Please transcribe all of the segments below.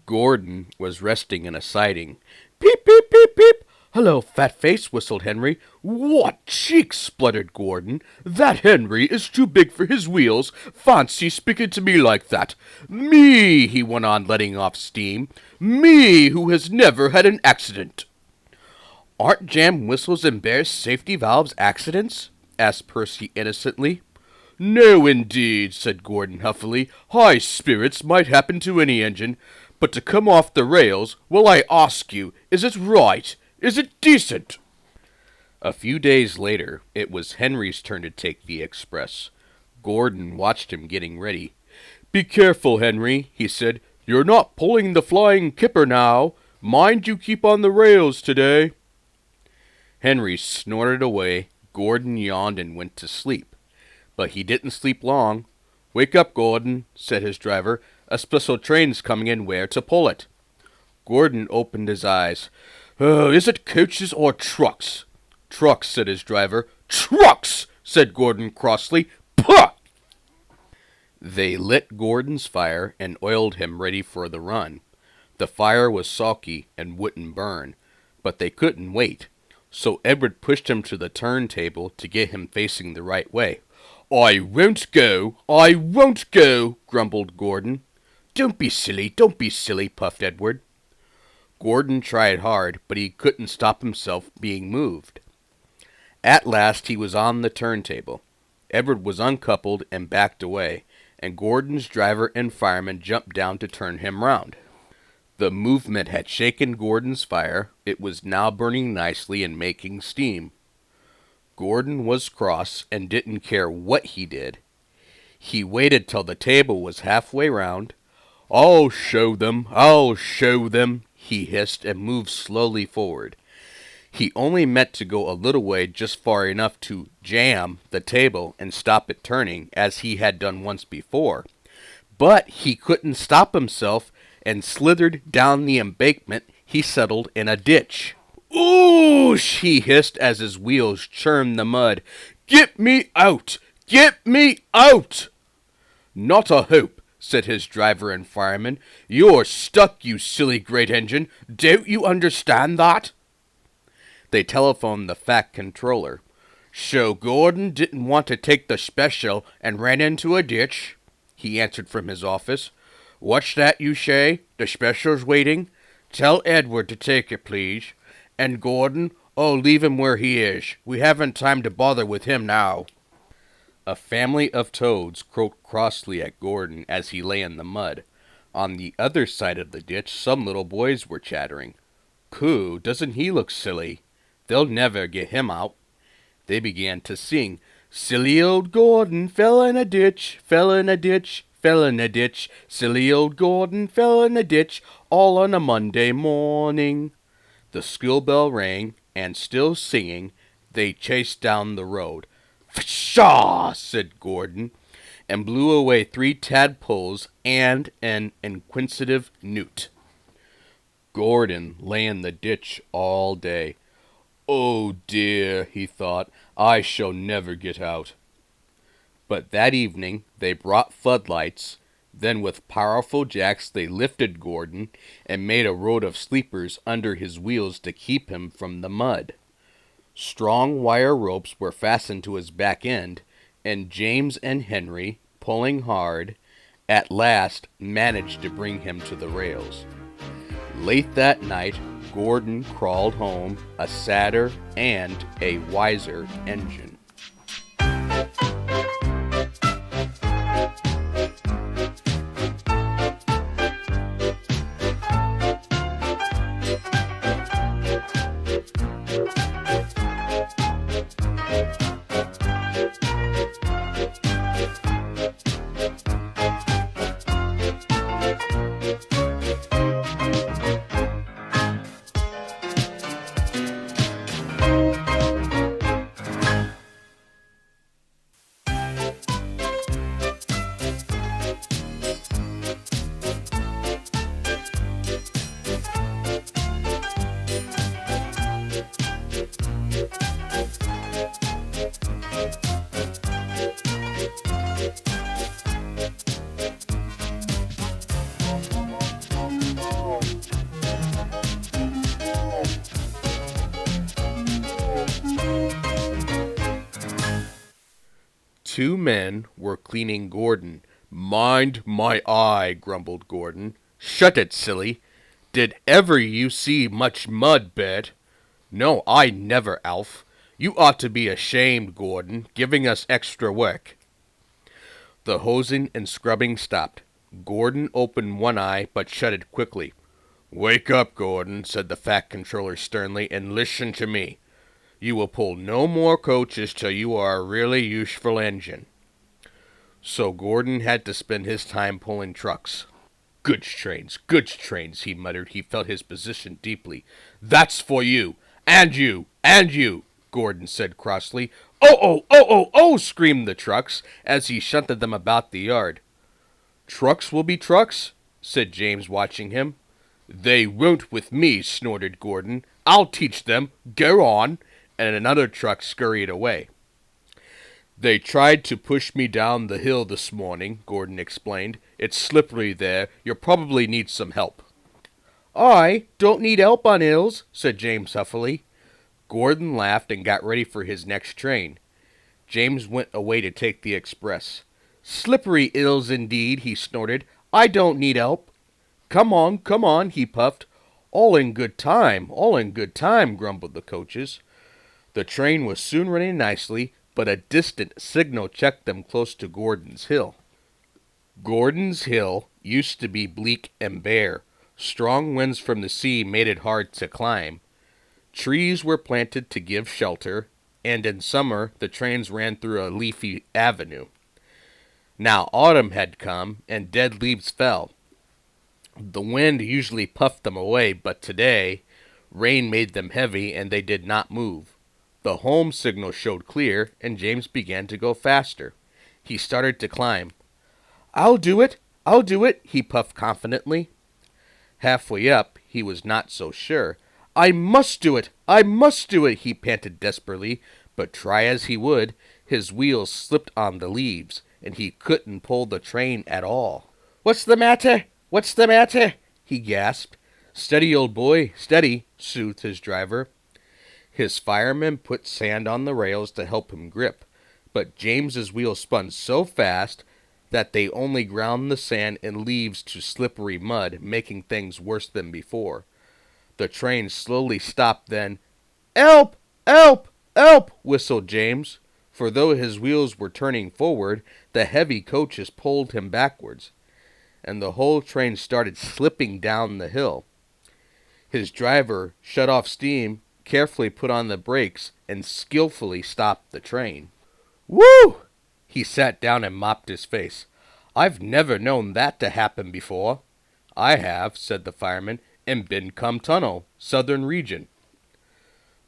Gordon was resting in a siding. "Peep, peep, peep, peep! Hello, fat face," whistled Henry. "What cheeks!" spluttered Gordon. "That Henry is too big for his wheels. Fancy speaking to me like that. Me," he went on, letting off steam. "Me, who has never had an accident." "Aren't jam whistles and bears safety valves accidents?" asked Percy innocently. "No, indeed," said Gordon huffily. "High spirits might happen to any engine. But to come off the rails, well, I ask you, is it right? Is it decent?" A few days later, it was Henry's turn to take the express. Gordon watched him getting ready. "Be careful, Henry," he said. "You're not pulling the flying kipper now. Mind you keep on the rails today." Henry snorted away. Gordon yawned and went to sleep. But he didn't sleep long. "Wake up, Gordon," said his driver. "A special train's coming in. Where to pull it?" Gordon opened his eyes. Is it coaches or trucks?" "Trucks," said his driver. "Trucks!" said Gordon crossly. "Puh!" They lit Gordon's fire and oiled him ready for the run. The fire was sulky and wouldn't burn, but they couldn't wait. So Edward pushed him to the turntable to get him facing the right way. I won't go, grumbled Gordon. Don't be silly, puffed Edward. Gordon tried hard, but he couldn't stop himself being moved. At last he was on the turntable. Edward was uncoupled and backed away, and Gordon's driver and fireman jumped down to turn him round. The movement had shaken Gordon's fire. It was now burning nicely and making steam. Gordon was cross and didn't care what he did. He waited till the table was halfway round. I'll show them, he hissed and moved slowly forward. He only meant to go a little way, just far enough to jam the table and stop it turning, as he had done once before. But he couldn't stop himself, and slithered down the embankment. He settled in a ditch. "Oosh!" he hissed as his wheels churned the mud. "Get me out! Get me out!" "Not a hope," said his driver and fireman. "You're stuck, you silly great engine. Don't you understand that?" They telephoned the Fat Controller. "So Gordon didn't want to take the special and ran into a ditch," he answered from his office. "What's that you say? The special's waiting? Tell Edward to take it, please. And Gordon, leave him where he is. We haven't time to bother with him now." A family of toads croaked crossly at Gordon as he lay in the mud. On the other side of the ditch, some little boys were chattering. "Coo, doesn't he look silly? They'll never get him out." They began to sing, "Silly old Gordon fell in a ditch, fell in a ditch, fell in a ditch. Silly old Gordon fell in a ditch, all on a Monday morning." The school bell rang, and still singing, they chased down the road. Pshaw, said Gordon, and blew away 3 tadpoles and an inquisitive newt. Gordon lay in the ditch all day. Oh dear, he thought, I shall never get out. But that evening they brought floodlights. Then with powerful jacks they lifted Gordon and made a road of sleepers under his wheels to keep him from the mud. Strong wire ropes were fastened to his back end, and James and Henry, pulling hard, at last managed to bring him to the rails. Late that night, Gordon crawled home a sadder and a wiser engine. Two men were cleaning Gordon. Mind my eye, grumbled Gordon. Shut it, silly. Did ever you see much mud, Bet? No, I never, Alf. You ought to be ashamed, Gordon, giving us extra work. The hosing and scrubbing stopped. Gordon opened one eye, but shut it quickly. Wake up, Gordon, said the fat controller sternly, and listen to me. You will pull no more coaches till you are a really useful engine. So Gordon had to spend his time pulling trucks. Goods trains, he muttered. He felt his position deeply. That's for you, and you, and you, Gordon said crossly. Oh, screamed the trucks as he shunted them about the yard. Trucks will be trucks, said James, watching him. They won't with me, snorted Gordon. I'll teach them. Go on. And another truck scurried away. They tried to push me down the hill this morning, Gordon explained. It's slippery there. You'll probably need some help. I don't need help on hills, said James huffily. Gordon laughed and got ready for his next train. James went away to take the express. Slippery hills indeed, he snorted. I don't need help. Come on, he puffed. All in good time, grumbled the coaches. The train was soon running nicely, but a distant signal checked them close to Gordon's Hill. Gordon's Hill used to be bleak and bare. Strong winds from the sea made it hard to climb. Trees were planted to give shelter, and in summer the trains ran through a leafy avenue. Now autumn had come, and dead leaves fell. The wind usually puffed them away, but today rain made them heavy, and they did not move. The home signal showed clear, and James began to go faster. He started to climb. I'll do it, he puffed confidently. Halfway up, he was not so sure. I must do it, he panted desperately, but try as he would, his wheels slipped on the leaves, and he couldn't pull the train at all. What's the matter? He gasped. Steady, old boy, steady, soothed his driver. His fireman put sand on the rails to help him grip, but James's wheels spun so fast that they only ground the sand and leaves to slippery mud, making things worse than before. The train slowly stopped then. Help! Help! Help! Whistled James, for though his wheels were turning forward, the heavy coaches pulled him backwards, and the whole train started slipping down the hill. His driver shut off steam, carefully put on the brakes, and skillfully stopped the train. Woo! He sat down and mopped his face. I've never known that to happen before. I have, said the fireman, in Bincombe Tunnel, southern region.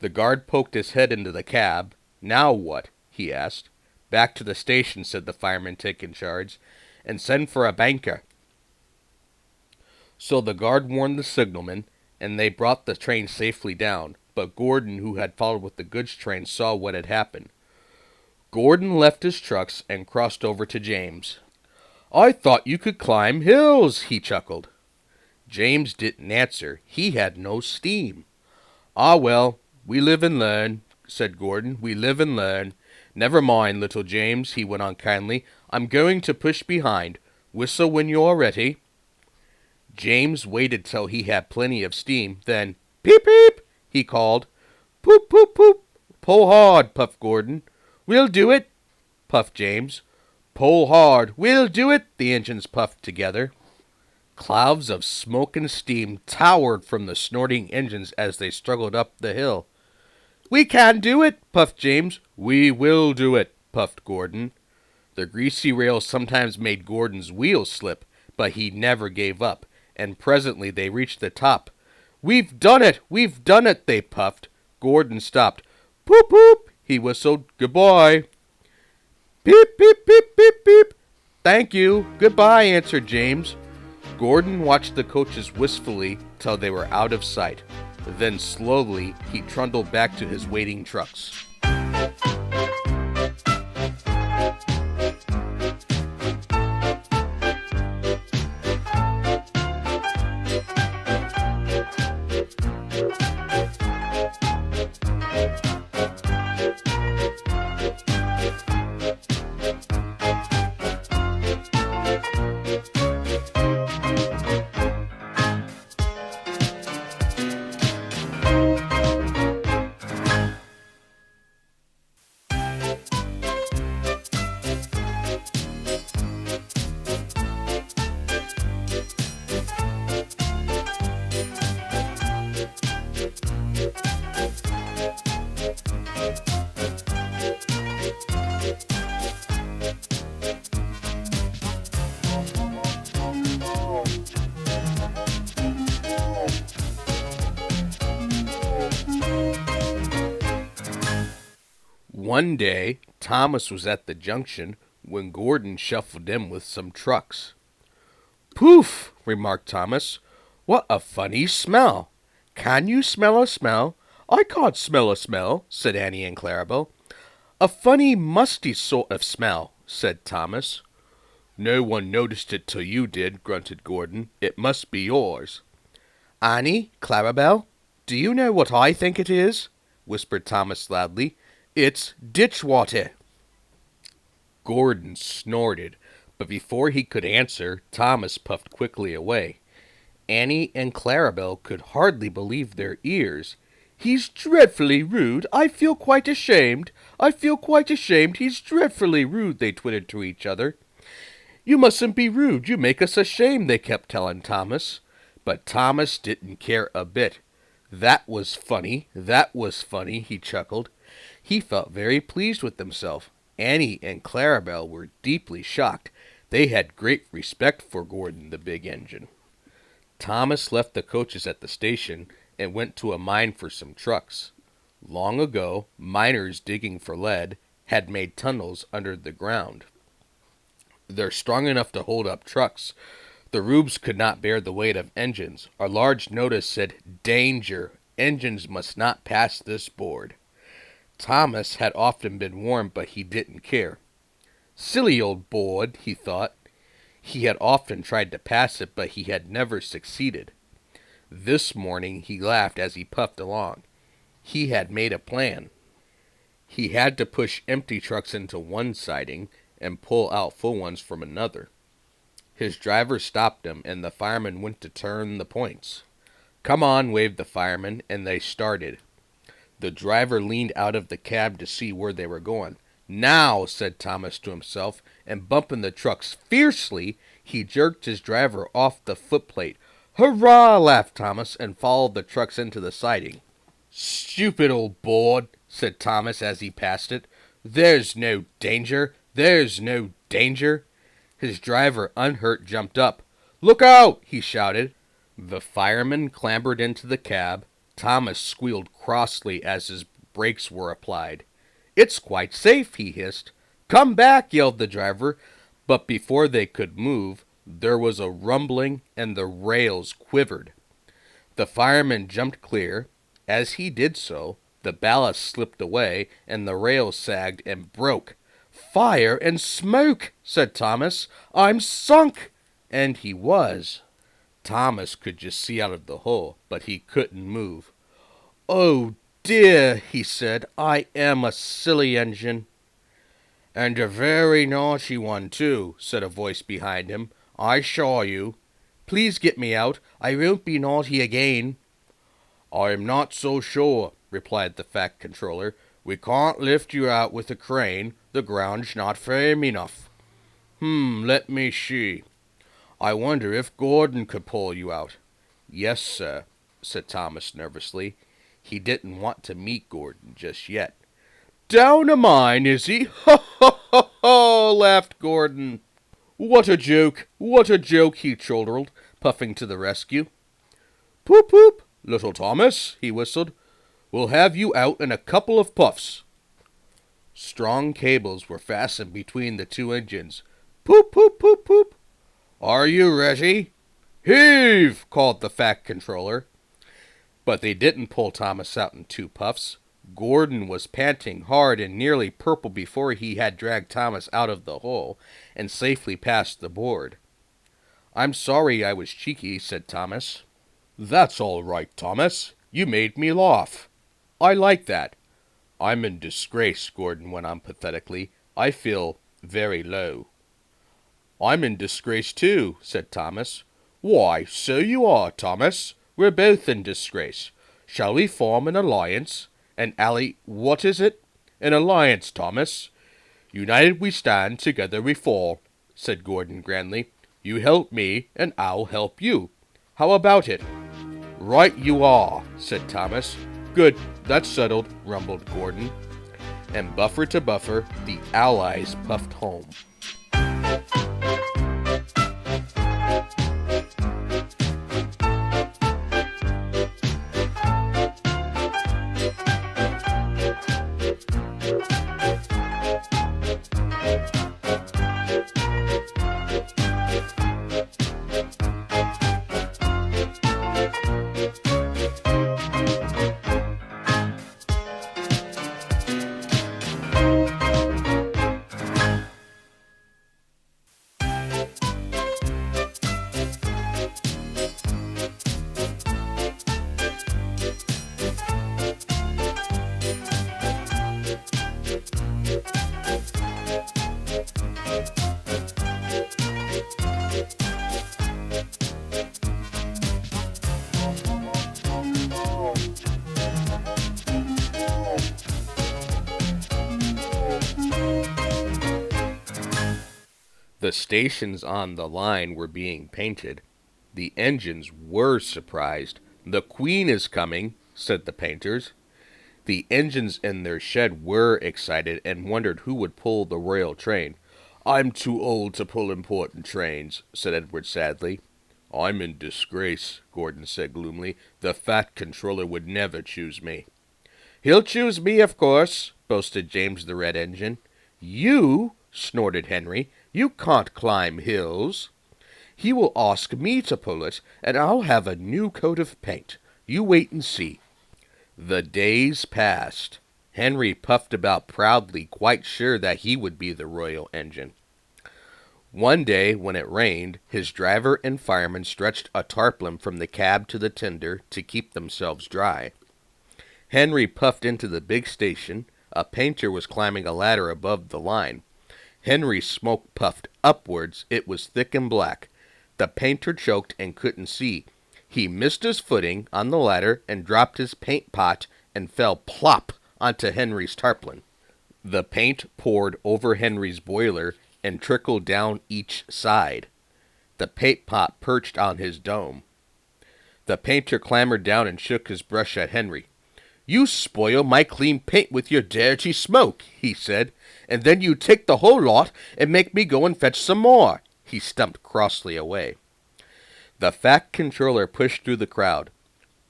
The guard poked his head into the cab. Now what? He asked. "Back to the station," said the fireman taking charge, "and send for a banker." So the guard warned the signalman, and they brought the train safely down. But Gordon, who had followed with the goods train, saw what had happened. Gordon left his trucks and crossed over to James. "I thought you could climb hills," he chuckled. James didn't answer. He had no steam. "Ah, well, we live and learn," said Gordon. "We live and learn. Never mind, little James," he went on kindly. "I'm going to push behind. Whistle when you're ready." James waited till he had plenty of steam. Then, "Peep, peep," he called. "Poop, poop, poop." "Pull hard," puffed Gordon. "We'll do it," puffed James. "Pull hard." "We'll do it," the engines puffed together. Clouds of smoke and steam towered from the snorting engines as they struggled up the hill. "We can do it," puffed James. "We will do it," puffed Gordon. The greasy rails sometimes made Gordon's wheels slip, but he never gave up, and presently they reached the top. "We've done it! We've done it!" they puffed. Gordon stopped. "Poop, poop," he whistled. "Goodbye." "Beep, beep, beep, beep, beep." "Thank you. Goodbye," answered James. Gordon watched the coaches wistfully till they were out of sight. Then slowly he trundled back to his waiting trucks. One day, Thomas was at the junction when Gordon shuffled in with some trucks. "Poof," remarked Thomas. "What a funny smell." "Can you smell a smell?" "I can't smell a smell," said Annie and Clarabelle. "A funny, musty sort of smell," said Thomas. "No one noticed it till you did," grunted Gordon. "It must be yours." "Annie, Clarabelle, do you know what I think it is?" whispered Thomas loudly. "It's ditch water." Gordon snorted, but before he could answer, Thomas puffed quickly away. Annie and Clarabelle could hardly believe their ears. "He's dreadfully rude. I feel quite ashamed. I feel quite ashamed. He's dreadfully rude," they twittered to each other. "You mustn't be rude. You make us ashamed," they kept telling Thomas. But Thomas didn't care a bit. "That was funny. That was funny," he chuckled. He felt very pleased with himself. Annie and Clarabelle were deeply shocked. They had great respect for Gordon, the big engine. Thomas left the coaches at the station and went to a mine for some trucks. Long ago, miners digging for lead had made tunnels under the ground. They're strong enough to hold up trucks. The roofs could not bear the weight of engines. A large notice said, "Danger! Engines must not pass this board." Thomas had often been warned, but he didn't care. "Silly old board," he thought. He had often tried to pass it, but he had never succeeded. This morning he laughed as he puffed along. He had made a plan. He had to push empty trucks into one siding and pull out full ones from another. His driver stopped him, and the fireman went to turn the points. "Come on," waved the fireman, and they started. The driver leaned out of the cab to see where they were going. "Now," said Thomas to himself, and bumping the trucks fiercely, he jerked his driver off the footplate. "Hurrah!" laughed Thomas, and followed the trucks into the siding. "Stupid old board," said Thomas as he passed it. "There's no danger. There's no danger." His driver, unhurt, jumped up. "Look out!" he shouted. The fireman clambered into the cab. Thomas squealed crossly as his brakes were applied. "It's quite safe," he hissed. "Come back!" yelled the driver, but before they could move, there was a rumbling and the rails quivered. The fireman jumped clear. As he did so, the ballast slipped away and the rails sagged and broke. "Fire and smoke!" said Thomas. "I'm sunk!" And he was. Thomas could just see out of the hole, but he couldn't move. "Oh dear," he said, "I am a silly engine." "And a very naughty one, too," said a voice behind him. "I saw you." "Please get me out. I won't be naughty again." "I'm not so sure," replied the Fat Controller. "We can't lift you out with a crane. The ground's not firm enough." Let me see. I wonder if Gordon could pull you out." "Yes, sir," said Thomas nervously. He didn't want to meet Gordon just yet. "Down a mine, is he? Ho, ho, ho, ho!" laughed Gordon. "What a joke! What a joke!" he chortled, puffing to the rescue. "Poop, poop, little Thomas," he whistled. "We'll have you out in a couple of puffs." Strong cables were fastened between the two engines. "Poop, poop, poop, poop." "Are you ready?" "Heave!" called the Fat Controller. But they didn't pull Thomas out in 2 puffs. Gordon was panting hard and nearly purple before he had dragged Thomas out of the hole and safely past the board. "I'm sorry I was cheeky," said Thomas. "That's all right, Thomas. You made me laugh. I like that." "I'm in disgrace," Gordon went on pathetically. "I feel very low." "I'm in disgrace too," said Thomas. "Why, so you are, Thomas. We're both in disgrace. Shall we form an alliance? What is it? An alliance, Thomas. United we stand, together we fall," said Gordon grandly. "You help me, and I'll help you. How about it?" "Right you are," said Thomas. "Good, that's settled," rumbled Gordon. And buffer to buffer, the Allies puffed home. The stations on the line were being painted. The engines were surprised. "The Queen is coming," said the painters. The engines in their shed were excited and wondered who would pull the royal train. "I'm too old to pull important trains," said Edward sadly. "I'm in disgrace," Gordon said gloomily. "The Fat Controller would never choose me." "He'll choose me, of course," boasted James the Red Engine. "You?" snorted Henry. "You can't climb hills." "He will ask me to pull it, and I'll have a new coat of paint. You wait and see." The days passed. Henry puffed about proudly, quite sure that he would be the royal engine. One day, when it rained, his driver and fireman stretched a tarpaulin from the cab to the tender to keep themselves dry. Henry puffed into the big station. A painter was climbing a ladder above the line. Henry's smoke puffed upwards. It was thick and black. The painter choked and couldn't see. He missed his footing on the ladder and dropped his paint pot and fell plop onto Henry's tarpaulin. The paint poured over Henry's boiler and trickled down each side. The paint pot perched on his dome. The painter clambered down and shook his brush at Henry. "You spoil my clean paint with your dirty smoke," he said, "and then you take the whole lot and make me go and fetch some more." He stumped crossly away. The Fat Controller pushed through the crowd.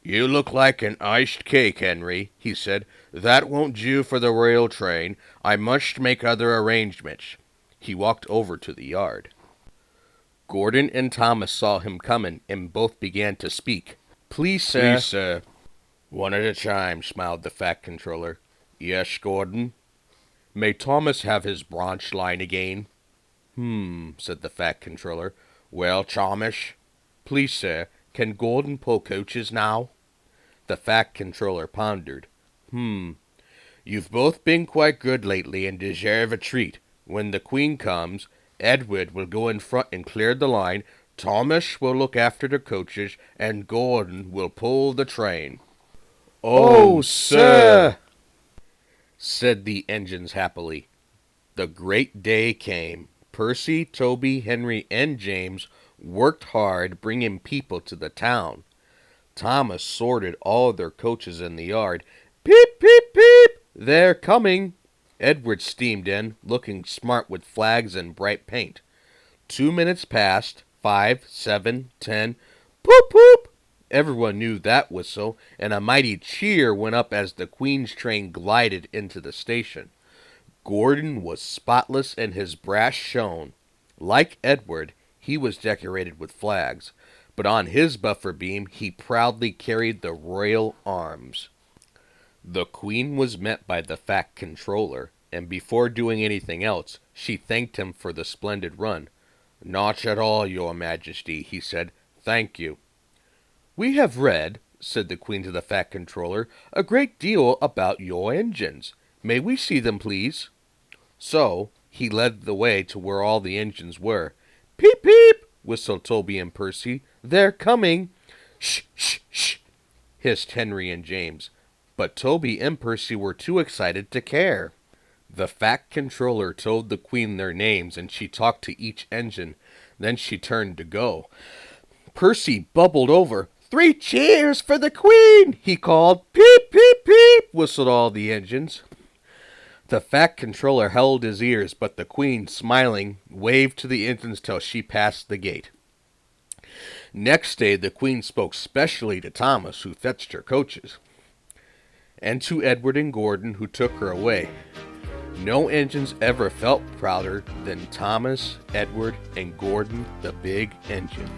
"You look like an iced cake, Henry," he said. "That won't do for the royal train. I must make other arrangements." He walked over to the yard. Gordon and Thomas saw him coming, and both began to speak. "Please, sir." "Please, sir." "One at a time," smiled the Fat Controller. "Yes, Gordon?" "May Thomas have his branch line again?" Said the Fat Controller. "Well, Thomas?" "Please, sir, can Gordon pull coaches now?" The Fat Controller pondered. "You've both been quite good lately and deserve a treat. When the Queen comes, Edward will go in front and clear the line, Thomas will look after the coaches, and Gordon will pull the train." "Oh, sir!" said the engines happily. The great day came. Percy, Toby, Henry, and James worked hard bringing people to the town. Thomas sorted all their coaches in the yard. "Peep, peep, peep! They're coming!" Edward steamed in, looking smart with flags and bright paint. 2 minutes passed, 5, 7, 10. Poop, poop! Everyone knew that whistle, and a mighty cheer went up as the Queen's train glided into the station. Gordon was spotless and his brass shone. Like Edward, he was decorated with flags, but on his buffer beam he proudly carried the royal arms. The Queen was met by the Fat Controller, and before doing anything else, she thanked him for the splendid run. "Not at all, your Majesty," he said. "Thank you." "We have read," said the Queen to the Fat Controller, "a great deal about your engines. May we see them, please?" So he led the way to where all the engines were. "Peep, peep!" whistled Toby and Percy. "They're coming!" "Shh, shh, shh!" hissed Henry and James. But Toby and Percy were too excited to care. The Fat Controller told the Queen their names, and she talked to each engine. Then she turned to go. Percy bubbled over. "3 cheers for the Queen!" he called. "Peep, peep, peep!" whistled all the engines. The Fat Controller held his ears, but the Queen, smiling, waved to the engines till she passed the gate. Next day the Queen spoke specially to Thomas, who fetched her coaches, and to Edward and Gordon, who took her away. No engines ever felt prouder than Thomas, Edward, and Gordon, the big engine.